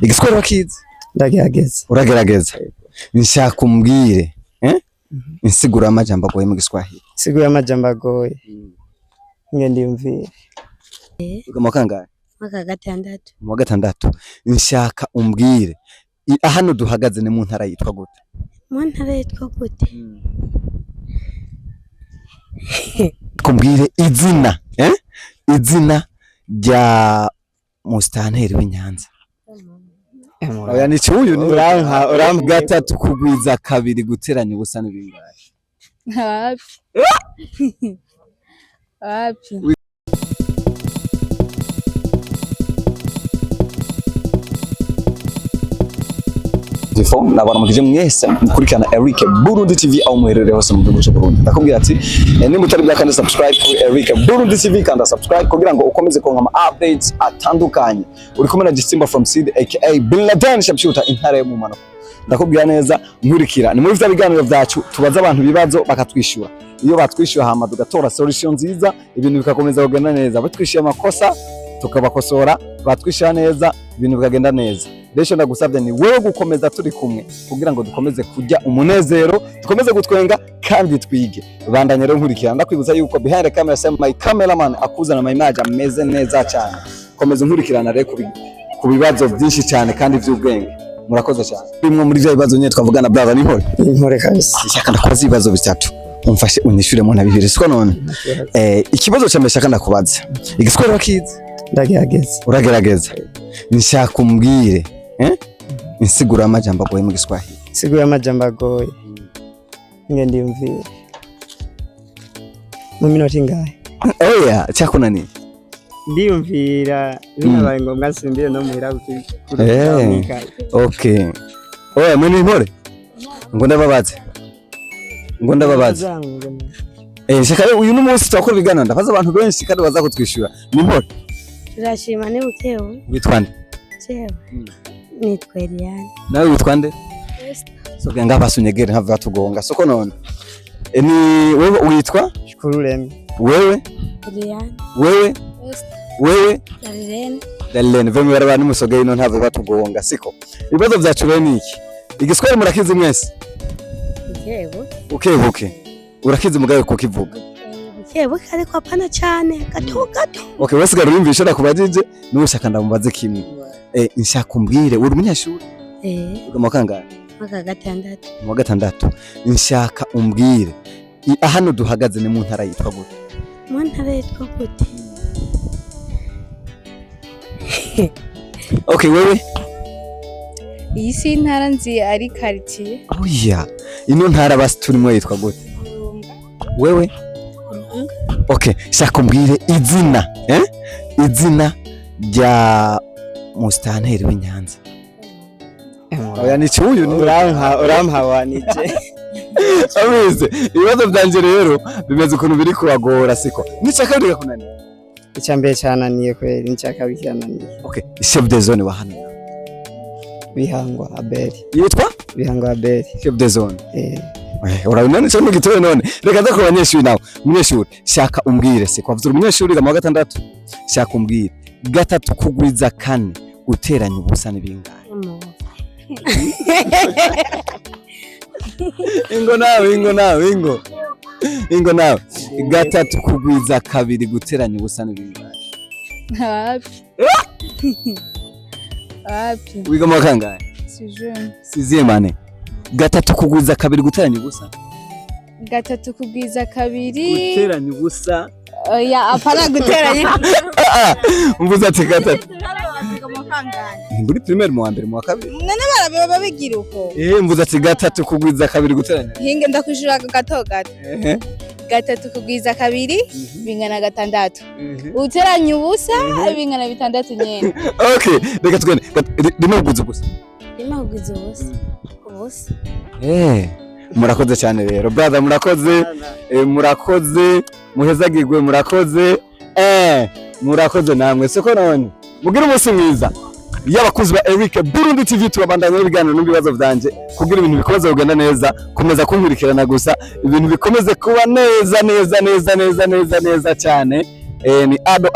Igiswahili wakizi? Ndagerageza. Uragerageza. Nshaka umbwire insigura amajambo agoye mu Giswahili. Insigura amajambo agoye. Nge ndiyumvire. Mu kangahe? Mu gatandatu. Nshaka umbwire hano duhagaze ni mu ntara yitwa gute? Mu ntara yitwa gute? Kumbwire izina, izina rya musitanteri w'Inyanza. Oya ni cyuyu ni urampa gatatu kugwiza kabiri guteranya ubusa n'ibingahe? Wapi. Telefone n'abantu mukije mwese mukurikirana Eric Burundi TV aho muherereye hose mu gihugu cy'u Burundi. Ndakubwira ati ni mutari bwakande subscribe kuri Eric Burundi TV kanda subscribe kugira ngo ukomeze konka ama updates atandukanye. Uri kumwe na Gisimba from Seed aka Bin Laden Shabshuta intare yo mu mano. Ndakubwira neza nkurikira ni muri vya biganiro vyacu tubaza abantu bibazo bakatwishyura. Iyo batwishyuye hama tugatora solution nziza ibintu bikakomeza kugenda neza. Batwishyuye amakosa tukabakosora, batwishyura neza ibintu bikagenda neza. Desho ndagusabye ni wewe gukomeza turi kumwe kugira ngo dukomeze kujya umunezero, dukomeze gutwenga kandi twige. Bandanye rero nkurikira ndakwibutsa yuko behind the camera same my cameraman akuzana my image ameze neza cyane. Komeza nkurikirana rero ku bibazo byinshi cyane kandi by'ubwenge. Murakoze cyane. Bimwe muri bya bibazo nyine twavugana brother Nimpore kabisa. Shaka ndakubaza ibibazo bitatu. Umfashe unyishyuremo na bibiri siko none. Ikibazo cya mbere ndakubaza. Igiswahili wakizi? Ndagerageza. Uragerageza. Nshaka umbwire insigura amajambo agoye mu Giswahili. Insigura amajambo agoye. Nge ndiyumvire. Mu minota ingahe? Oya cyakunaniye. Ndiyumvira binabaye ngombwa simbire no muhira okay. Oya mwe nimpore? Ngo ndababaze. Shaka uyu n'umunsi twakora bigana ndabaza abantu benshi kandi baza kutwishyura. Nimpore? Turashima ni bukewe. Witwa nde? Jewe. Nitwa Eliane. Nawe witwa nde? Soga ngaba sunyegere ntava tugonga. Soko none. Ni wewe witwa? Shukururemi. Wewe? Eliane. Wewe? Wewe? Darlene. Vemi barabana musoga ino ntava batugonga siko. Ibibazo byacu bene iki? Igiswahili murakizi mwese? Ukebuke. Urakizi mugaye kukivuga? Ukebuke ariko hapana cyane gato. Okay, wese garumvisha nakubajije nushaka ndamubaze kimwe. Nshaka umbwire uri umunyeshuri? Mu kangahe? Mu gatandatu. Nshaka umbwire hano duhagaze ni mu ntara yitwa gute? Mu ntara yitwa gute? Okay, wewe? Iyi si intara nzi ari quartier. Oya, ino ntara basi turimo yitwa gute? Wewe? Okay, shaka umbwire izina, izina rya musitanteri w'Inyanza. Oya ni cyuyu ni urampa wanije. Ameze, ibibazo byanje rero bimeze ukuntu biri kubagora siko. Nicaka ndiga kunani? Icyambere cyananiye kweri, nicaka bikananiye. Okay, chef de zone wa hano. Bihangwa Abeli. Yitwa? Bihangwa Abeli. Chef de zone. Urabona cyo mugitoye none. Reka nza kubanyeshuri nawe. Umunyeshuri shaka umbwire se kwavuze umunyeshuri mu gatandatu. Shaka umbwire gatatu kugwiza kane guteranya ubusa n'ibingahe? Ingo nawe gatatu kugwiza kabiri guteranya ubusa n'ibingahe? Wapi. Wiga mu kangahe? Siziemane. Gatatu kugwiza kabiri guteranya ubusa? Gatatu kugwiza kabiri guteranya ubusa. Oya apana guteranya. Umvuza ati gatatu. Muri primaire mu wa mbere mu wa kabiri. None barabigira uko. Mvuza ati gatatu kugwiza kabiri guteranya. Hinge ndakwishura gato. Gatatu kugwiza kabiri bingana gatandatu. Uteranya ubusa bingana bitandatu nyene. Okay, reka tugende. Rimwe kugwiza ubusa. Ubusa. Murakoze cyane rero. Brother murakoze. Muhezagirwe murakoze. Murakoze namwe. Siko none. Mugira umunsi mwiza. Y'abakuzi ba Eric Burundi TV tubandanya ibiganiro n'ibibazo byanje kugira ibintu bikomeze kugenda neza, komeza kunkurikirana gusa ibintu bikomeze kuba neza cyane. Ni ado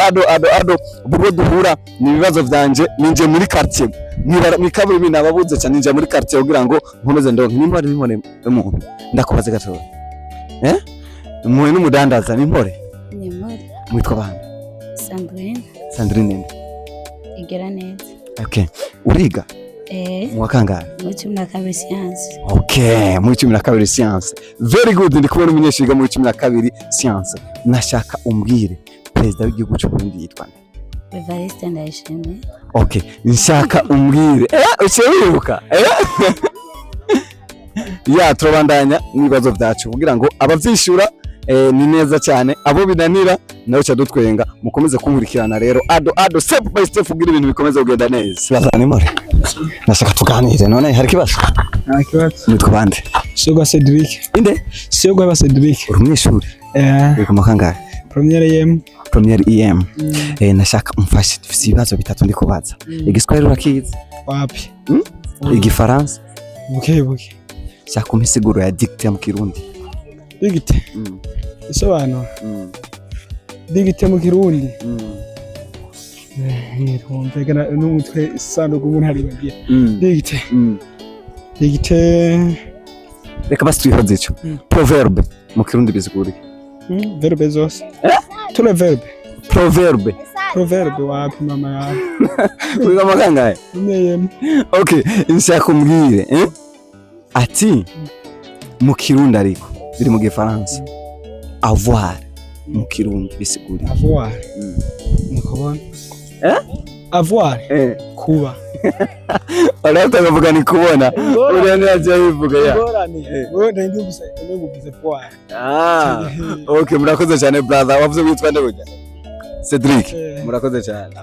ubwo duhura ni ibibazo byanje ninje muri quartier mwikaburi bina babuze cyane ninja muri quartier kugira ngo nkomeze ndonke nimpore umuntu ndakubaze gato muhe n'umudandaza nimpore mwitwa bande Sandrine igera neza okay uriga mwakangana muri 12 science okay muri 12 science very good ndi kubona umunyeshiga muri 12 science nashaka umbwire president w'igihugu cy'u Burundi yitwa Evariste Ndayishimiye okay nshaka umbwire ucewibuka ya turabandanya nibazo byacu kugira ngo abavyishura ni neza cyane abo binanira nawe cha dutwenga mukomeze kunkurikirana rero ado step by step kugira ibintu bikomeze kugenda neza bazane more nashaka tuganire none hari kibazo nitwa bande Sogwa Cedric inde Sogwa Cedric uri umunyeshuri uri makangara premiere EM nashaka umfashe dufite ibibazo bitatu ndi kubaza igiswahili urakizi wapi igifaransa buke shaka umpisiguro ya dicte mu kirundi digite isobanura digite mu kirundi ntumvegana n'umutwe isanduku umuntu hari bagiye digite reka basi twihoze ico proverbe mu kirundi bisigura verbe zose tule proverbe wapi mama yawe wiga makangaye okay nshaka umbwire ati mu kirundi ariko biri mu gifaransa avoir mu kirundi bisigura avoir nikubona avoir kuba arata bavuga ni kubona urene aje bivuga ya wewe ndio nguvuze voir okay murakoze cyane brother wavuze witwa nde burya Cedric murakoze cyane